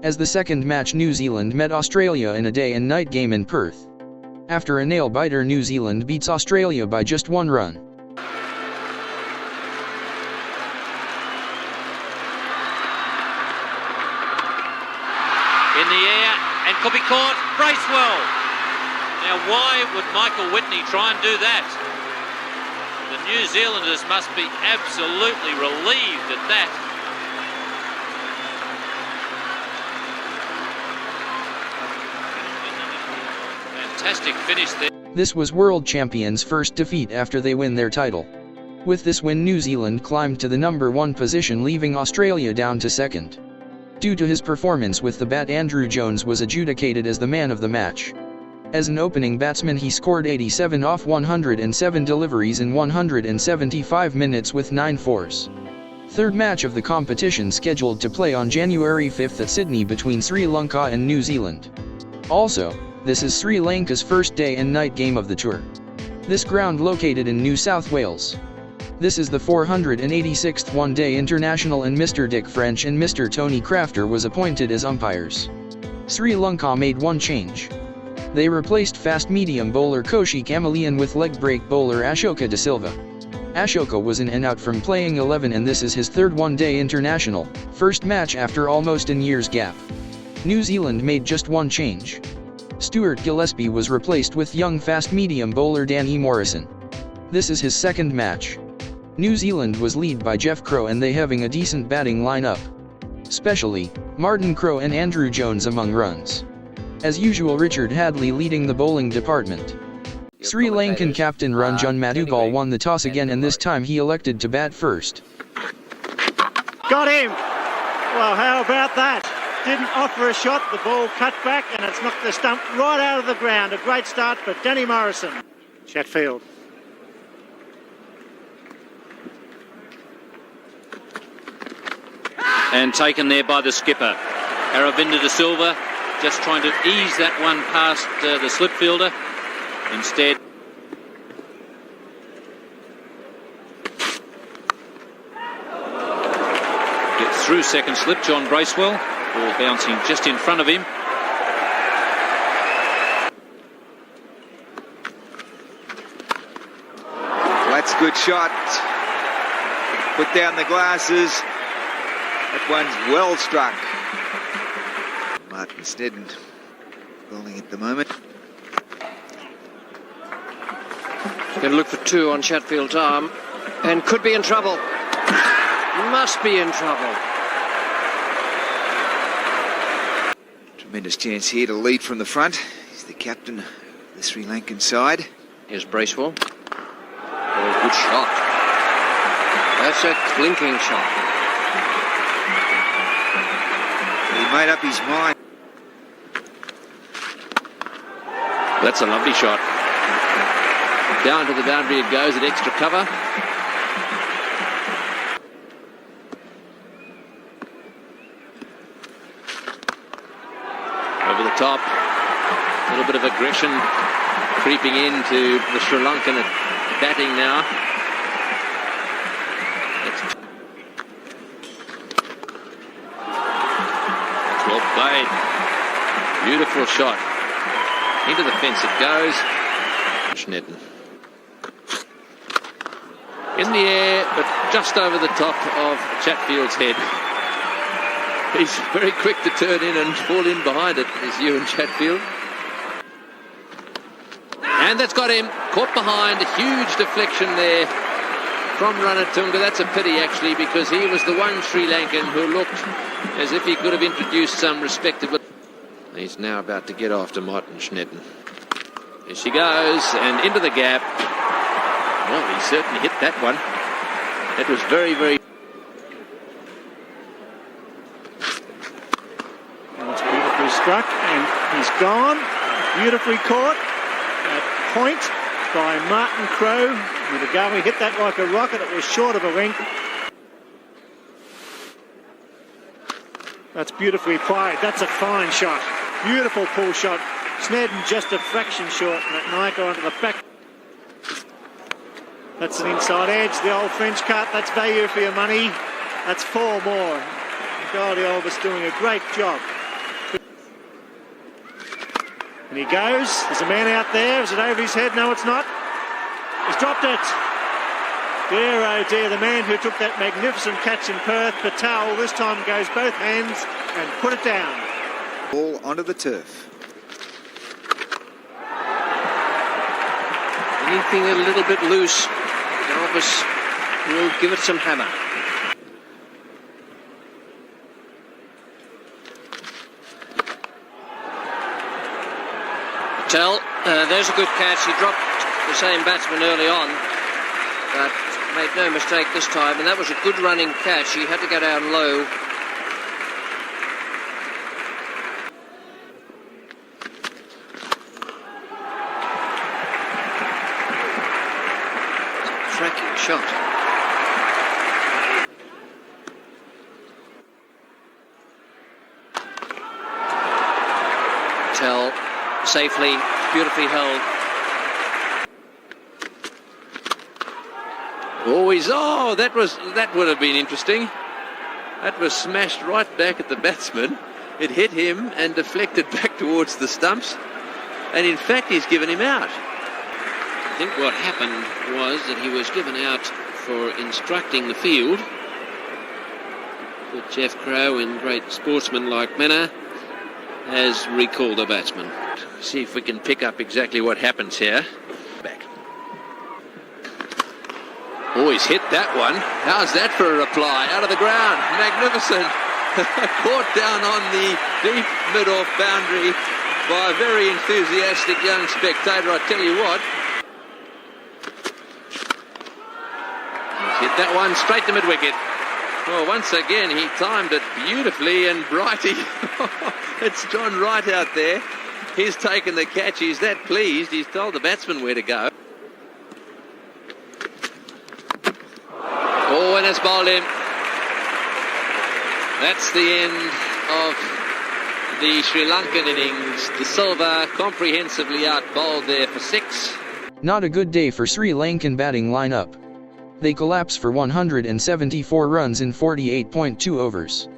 As the second match, New Zealand met Australia in a day and night game in Perth. After a nail-biter, New Zealand beats Australia by just 1 run. In the air, and could be caught. Bracewell. Now, why would Michael Whitney try and do that? The New Zealanders must be absolutely relieved at that. Fantastic finish there. This was world champions' first defeat after they win their title. With this win, New Zealand climbed to the #1 position, leaving Australia down to 2nd. Due to his performance with the bat, Andrew Jones was adjudicated as the man of the match. As an opening batsman, he scored 87 off 107 deliveries in 175 minutes with 9 fours. Third match of the competition scheduled to play on January 5th at Sydney between Sri Lanka and New Zealand. Also, this is Sri Lanka's first day and night game of the tour. This ground located in New South Wales. This is the 486th one-day international, and Mr. Dick French and Mr. Tony Crafter was appointed as umpires. Sri Lanka made one change. They replaced fast-medium bowler Koshi Kamalian with leg-break bowler Ashoka De Silva. Ashoka was in and out from playing 11, and this is his third one-day international, first match after almost a year's gap. New Zealand made just one change. Stuart Gillespie was replaced with young fast-medium bowler Danny Morrison. This is his second match. New Zealand was led by Jeff Crow, and they having a decent batting lineup, especially Martin Crowe and Andrew Jones among runs. As usual, Richard Hadley leading the bowling department. Sri Lankan captain Ranjan Madugal won the toss again, and this time he elected to bat first. Got him! Well, how about that? Didn't offer a shot, the ball cut back, and it's knocked the stump right out of the ground. A great start for Danny Morrison. Chatfield. And taken there by the skipper. Aravinda De Silva just trying to ease that one past the slip fielder. Instead, gets through second slip. John Bracewell, ball bouncing just in front of him. That's a good shot. Put down the glasses. That one's well struck. Martin Snedden bowling at the moment. Going to look for 2 on Chatfield's arm, and could be in trouble. Must be in trouble. Tremendous chance here to lead from the front. He's the captain of the Sri Lankan side. Here's Bracewell. Oh, good shot. That's a clinking shot. He made up his mind. That's a lovely shot. Down to the boundary it goes at extra cover. Over the top. A little bit of aggression creeping into the Sri Lankan batting now. That's well played. Beautiful shot. Into the fence it goes. Snedden. In the air, but just over the top of Chatfield's head. He's very quick to turn in and fall in behind it, is Ewen Chatfield. And that's got him. Caught behind. A huge deflection there from Ranatunga. That's a pity, actually, because he was the one Sri Lankan who looked as if he could have introduced some respectability. He's now about to get after Martin Snedden. Here she goes, and into the gap. Well, he certainly hit that one. It was very, very... It's beautifully struck, and he's gone. Beautifully caught at point by Martin Crowe. Mudagawa hit that like a rocket. It was short of a length. That's beautifully played. That's a fine shot. Beautiful pull shot. Snedden just a fraction short. Ratnayeke onto the back. That's an inside edge. The old French cut. That's value for your money. That's 4 more. Goldie Olvis doing a great job. And he goes. There's a man out there. Is it over his head? No, it's not. He's dropped it. Dear, oh dear, the man who took that magnificent catch in Perth, Patel, this time goes both hands and put it down. Ball onto the turf. Anything a little bit loose, Elvis will give it some hammer. Patel, there's a good catch. He dropped the same batsman early on, but made no mistake this time, and that was a good running catch. He had to go down low. Cracking shot. Patel safely, beautifully held. That would have been interesting. That was smashed right back at the batsman. It hit him and deflected back towards the stumps. And in fact, he's given him out. I think what happened was that he was given out for instructing the field. But Jeff Crow, in great sportsman-like manner, has recalled the batsman. See if we can pick up exactly what happens here. Back. Oh, he's hit that one. How's that for a reply? Out of the ground. Magnificent. Caught down on the deep mid-off boundary by a very enthusiastic young spectator, I tell you what. He's hit that one straight to mid-wicket. Well, once again, he timed it beautifully, and Brighty, it's John Wright out there. He's taken the catch. He's that pleased. He's told the batsman where to go. Oh, and it's bowled him. That's the end of the Sri Lankan innings. De Silva comprehensively out-bowled there for 6. Not a good day for Sri Lankan batting lineup. They collapsed for 174 runs in 48.2 overs.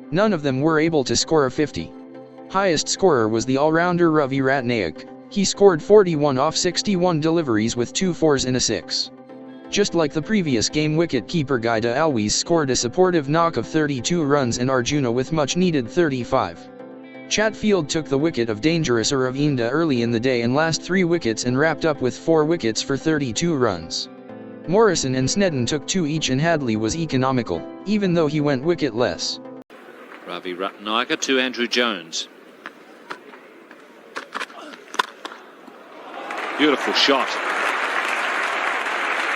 None of them were able to score a 50. Highest scorer was the all-rounder Ravi Ratnayeke. He scored 41 off 61 deliveries with 2 fours and a 6. Just like the previous game, wicket-keeper Gaida Alwies scored a supportive knock of 32 runs and Arjuna with much-needed 35. Chatfield took the wicket of dangerous Aravinda early in the day and last 3 wickets and wrapped up with 4 wickets for 32 runs. Morrison and Snedden took 2 each and Hadley was economical, even though he went wicket-less. Ravi Ratnayeke to Andrew Jones. Beautiful shot.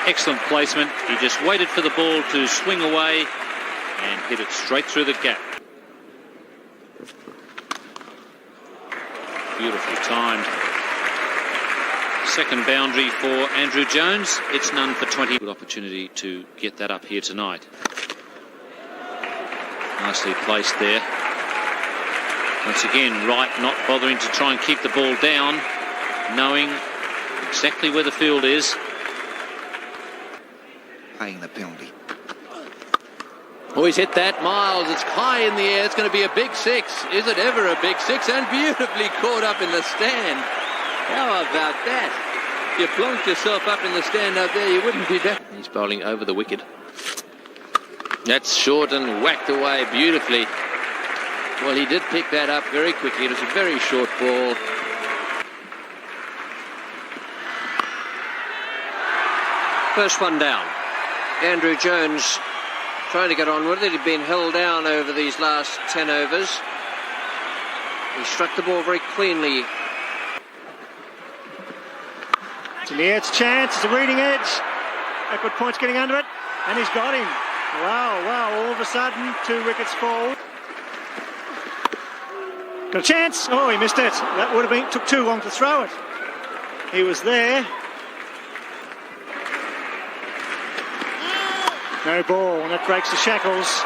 Excellent placement. He just waited for the ball to swing away and hit it straight through the gap. Beautifully timed. Second boundary for Andrew Jones. It's none for 20. Good opportunity to get that up here tonight. Nicely placed there. Once again, Wright not bothering to try and keep the ball down, knowing exactly where the field is. Paying the penalty. Oh, he's hit that. Miles, it's high in the air. It's going to be a big 6. Is it ever a big 6? And beautifully caught up in the stand. How about that? If you plonked yourself up in the stand up there, you wouldn't be back. He's bowling over the wicket. That's short and whacked away beautifully. Well, he did pick that up very quickly. It was a very short ball. First one down. Andrew Jones trying to get on with it. He'd been held down over these last 10 overs. He struck the ball very cleanly. It's in the air, it's a chance, it's a reading edge. Backward point's getting under it, and he's got him. Wow, all of a sudden, 2 wickets fall. Got a chance. Oh, he missed it. That would have been, took too long to throw it. He was there. No ball, and that breaks the shackles.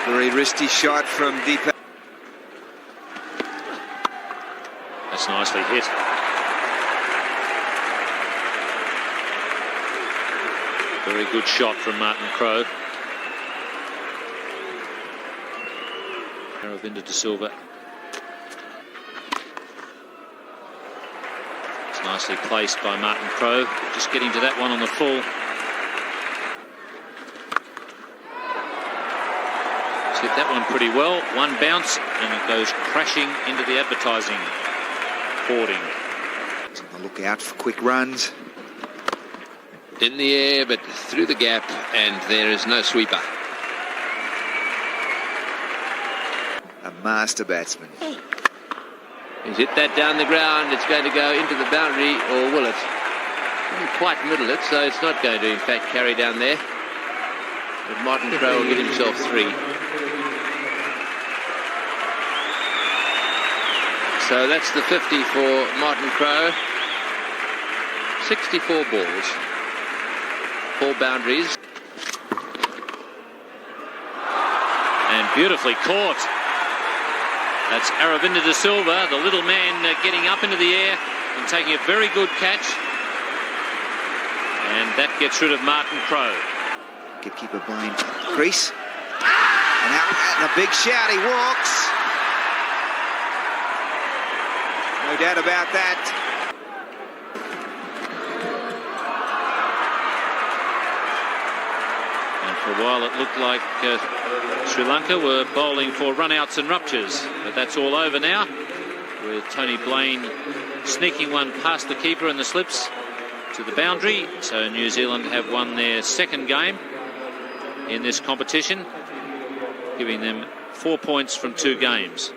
Very risky shot from deep. That's nicely hit. Very good shot from Martin Crowe. Aravinda De Silva. It's nicely placed by Martin Crowe, just getting to that one on the full. Hit that one pretty well. One bounce and it goes crashing into the advertising hoarding. Look out for quick runs. In the air, but through the gap, and there is no sweeper. A master batsman. He's hit that down the ground. It's going to go into the boundary, or will it? Didn't quite middle it, so it's not going to, in fact, carry down there. But Martin Crowe will get himself 3. So that's the 50 for Martin Crowe. 64 balls, 4 boundaries. And beautifully caught. That's Aravinda De Silva, the little man getting up into the air and taking a very good catch. And that gets rid of Martin Crowe. Keeper blind crease. And out, and a big shout, he walks. No doubt about that. And for a while it looked like Sri Lanka were bowling for run-outs and ruptures. But that's all over now, with Tony Blaine sneaking one past the keeper in the slips to the boundary. So New Zealand have won their second game in this competition, giving them 4 points from 2 games.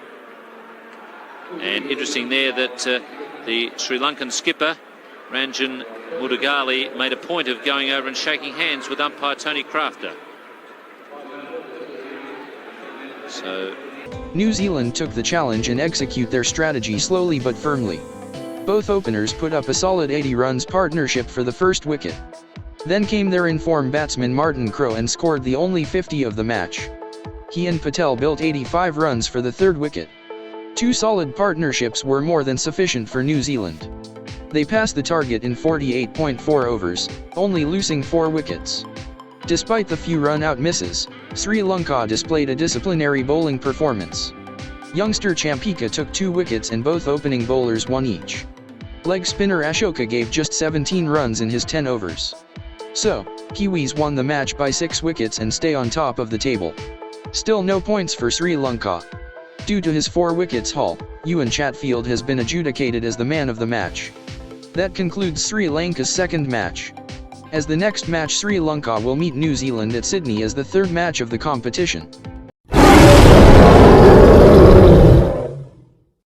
And interesting there that the Sri Lankan skipper, Ranjan Mudagali, made a point of going over and shaking hands with umpire Tony Crafter. So New Zealand took the challenge and execute their strategy slowly but firmly. Both openers put up a solid 80 runs partnership for the first wicket. Then came their in-form batsman Martin Crowe and scored the only 50 of the match. He and Patel built 85 runs for the third wicket. 2 solid partnerships were more than sufficient for New Zealand. They passed the target in 48.4 overs, only losing 4 wickets. Despite the few run-out misses, Sri Lanka displayed a disciplinary bowling performance. Youngster Champika took 2 wickets and both opening bowlers 1 each. Leg spinner Ashoka gave just 17 runs in his 10 overs. So, Kiwis won the match by 6 wickets and stay on top of the table. Still no points for Sri Lanka. Due to his 4 wickets haul, Ewen Chatfield has been adjudicated as the man of the match. That concludes Sri Lanka's second match. As the next match, Sri Lanka will meet New Zealand at Sydney as the third match of the competition.